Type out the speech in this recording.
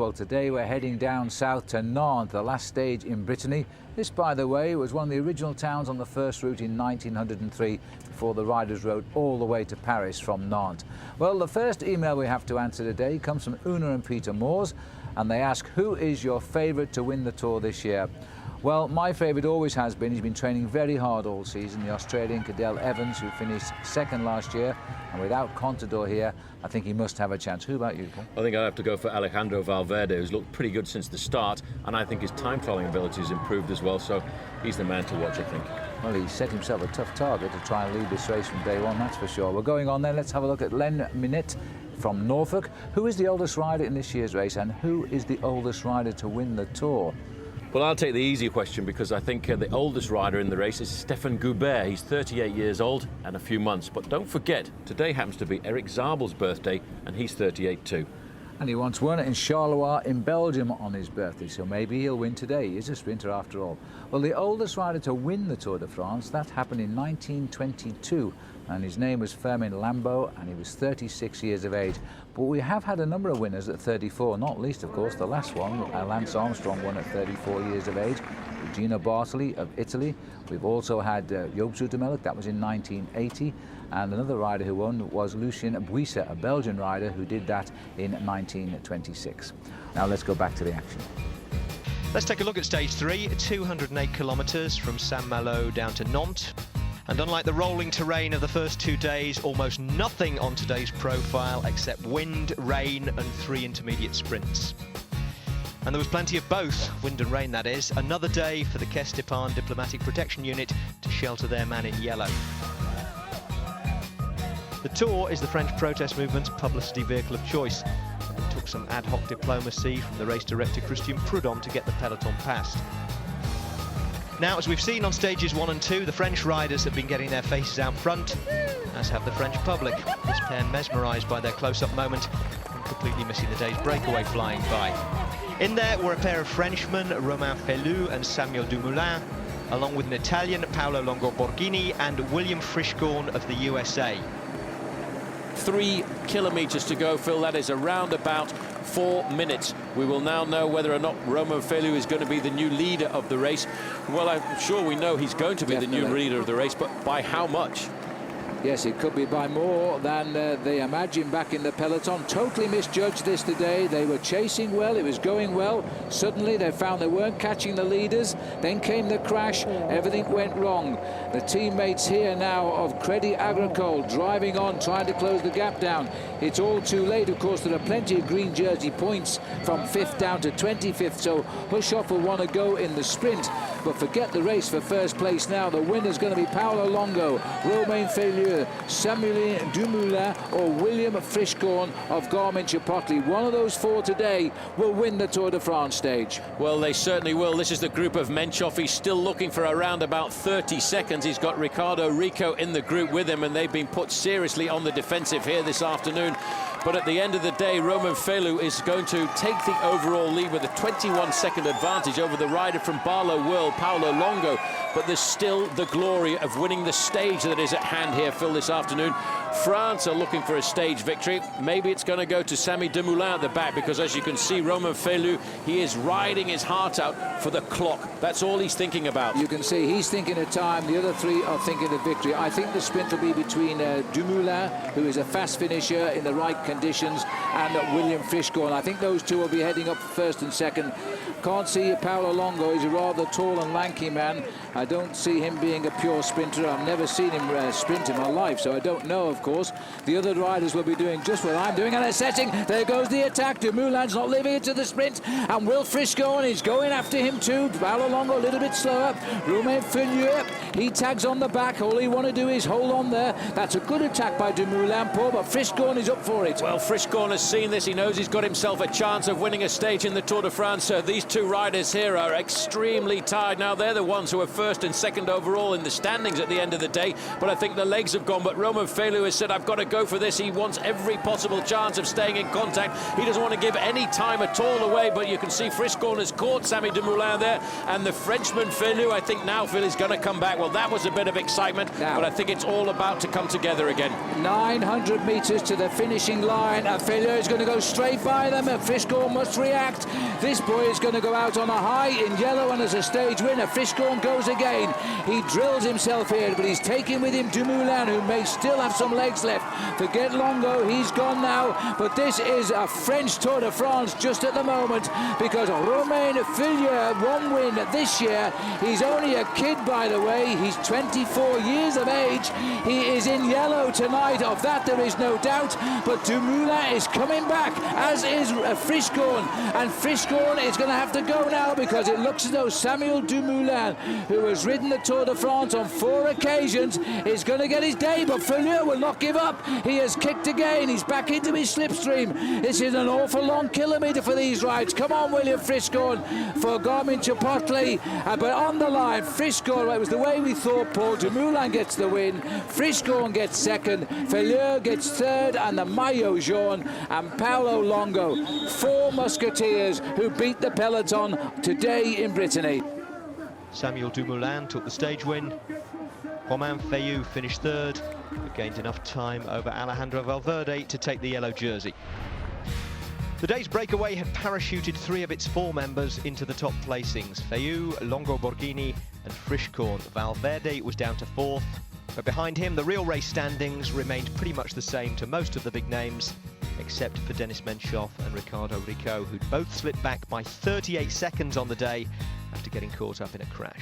Well, today we're heading down south to Nantes, the last stage in Brittany. This, by the way, was one of the original towns on the first route in 1903, before the riders rode all the way to Paris from Nantes. Well, the first email we have to answer today comes from Una and Peter Moores, and they ask, who is your favourite to win the Tour this year? Well, my favourite always has been, he's been training very hard all season, the Australian Cadel Evans, who finished second last year, and without Contador here, I think he must have a chance. Who about you, Paul? I think I'd have to go for Alejandro Valverde, who's looked pretty good since the start, and I think his time trialling ability has improved as well, so he's the man to watch, I think. Well, he set himself a tough target to try and lead this race from day one, that's for sure. We're going on then, let's have a look at Len Minette from Norfolk. Who is the oldest rider in this year's race, and who is the oldest rider to win the Tour? Well, I'll take the easier question because I think the oldest rider in the race is Stefan Goubert. He's 38 years old and a few months. But don't forget, today happens to be Eric Zabel's birthday, and he's 38 too. And he once won in Charleroi in Belgium on his birthday, so maybe he'll win today. He's a sprinter after all. Well, the oldest rider to win the Tour de France, that happened in 1922, and his name was Firmin Lambeau, and he was 36 years of age. But we have had a number of winners at 34, not least, of course, the last one, Lance Armstrong, won at 34 years of age. Gino Bartoli of Italy. We've also had Joop Zoetemelk, that was in 1980. And another rider who won was Lucien Buisse, a Belgian rider who did that in 1926. Now let's go back to the action. Let's take a look at stage 3, 208 kilometres from Saint-Malo down to Nantes. And unlike the rolling terrain of the first 2 days, almost nothing on today's profile except wind, rain and 3 intermediate sprints. And there was plenty of both, wind and rain that is. Another day for the Caisse d'Épargne Diplomatic Protection Unit to shelter their man in yellow. The Tour is the French protest movement's publicity vehicle of choice. And it took some ad hoc diplomacy from the race director Christian Prudhomme to get the peloton passed. Now, as we've seen on stages 1 and 2, the French riders have been getting their faces out front, as have the French public. This pair mesmerised by their close-up moment and completely missing the day's breakaway flying by. In there were a pair of Frenchmen, Romain Fellou and Samuel Dumoulin, along with an Italian, Paolo Longo Borghini, and William Frischkorn of the USA. 3 kilometres to go, Phil. That is around about 4 minutes. We will now know whether or not Romain Fellou is going to be the new leader of the race. Well, I'm sure we know he's going to be Definitely the new leader of the race, but by how much? Yes, it could be by more than they imagine back in the peloton. Totally misjudged this today. They were chasing well, it was going well. Suddenly they found they weren't catching the leaders. Then came the crash, everything went wrong. The teammates here now of Crédit Agricole driving on, trying to close the gap down. It's all too late, of course. There are plenty of green jersey points from 5th down to 25th, so Hushoff will want to go in the sprint. But forget the race for first place now. The winner's going to be Paolo Longo, Romain Fellou, Samuel Dumoulin or William Frischkorn of Garmin-Chipotle. One of those 4 today will win the Tour de France stage. Well, they certainly will. This is the group of Menchoff. He's still looking for around about 30 seconds. He's got Ricardo Rico in the group with him, and they've been put seriously on the defensive here this afternoon. But at the end of the day, Romain Fellou is going to take the overall lead with a 21-second advantage over the rider from Barlow World, Paolo Longo. But there's still the glory of winning the stage that is at hand here, Phil, this afternoon. France are looking for a stage victory. Maybe it's going to go to Samy Dumoulin at the back, because as you can see, Romain Fellou, he is riding his heart out for the clock. That's all he's thinking about. You can see he's thinking of time. The other 3 are thinking of victory. I think the sprint will be between Dumoulin, who is a fast finisher in the right conditions, and William Frischkorn. I think those 2 will be heading up first and second. Can't see Paolo Longo. He's a rather tall and lanky man. I don't see him being a pure sprinter. I've never seen him sprint in my life, so I don't know, of course. The other riders will be doing just what I'm doing, and they're setting. There goes the attack. Dumoulin's not leaving it to the sprint, and Will Frischkorn is going after him too. Paolo Longo a little bit slower. Romain Fellou, he tags on the back. All he want to do is hold on there. That's a good attack by Dumoulin, Paul, but Frischkorn is up for it. Well, Frischkorn has seen this. He knows he's got himself a chance of winning a stage in the Tour de France. These 2 riders here are extremely tired. Now, they're the ones who are first and second overall in the standings at the end of the day, but I think the legs have gone. But Romain Feliu has said, I've got to go for this. He wants every possible chance of staying in contact. He doesn't want to give any time at all away, but you can see Friscorn has caught Samy Dumoulin there, and the Frenchman Feliu, I think now Phil is going to come back. Well, that was a bit of excitement, but I think it's all about to come together again. 900 metres to the finishing line, and Feliu is going to go straight by them, and Friscorn must react. This boy is going to go out on a high in yellow, and as a stage winner, Friscorn goes again. He drills himself here, but he's taking with him Dumoulin, who may still have some legs left. Forget Longo, he's gone now, but this is a French Tour de France just at the moment, because Romain Feliu, one win this year. He's only a kid, by the way. He's 24 years of age. He is in yellow tonight, of that there is no doubt, but Dumoulin is coming back, as is Friscorn, and Friscorn is going to have to go now, because it looks as though Samuel Dumoulin, who has ridden the Tour de France on 4 occasions, is going to get his day, but Feliu will not give up. He has kicked again. He's back into his slipstream. This is an awful long kilometre for these rides. Come on, William Friscorn for Garmin Chipotle, but on the line, Friscorn, it was the way we thought, Paul. Dumoulin gets the win, Friscorn gets second, Feliu gets third, and the Maillot Jaune, and Paolo Longo, 4 musketeers who beat the peloton today in Brittany. Samuel Dumoulin took the stage win. Romain Feliu finished third, but gained enough time over Alejandro Valverde to take the yellow jersey. The day's breakaway had parachuted 3 of its 4 members into the top placings: Feliu, Longo Borghini and Friscorn. Valverde was down to 4th, but behind him the real race standings remained pretty much the same to most of the big names, except for Denis Menchov and Ricardo Rico, who'd both slipped back by 38 seconds on the day after getting caught up in a crash.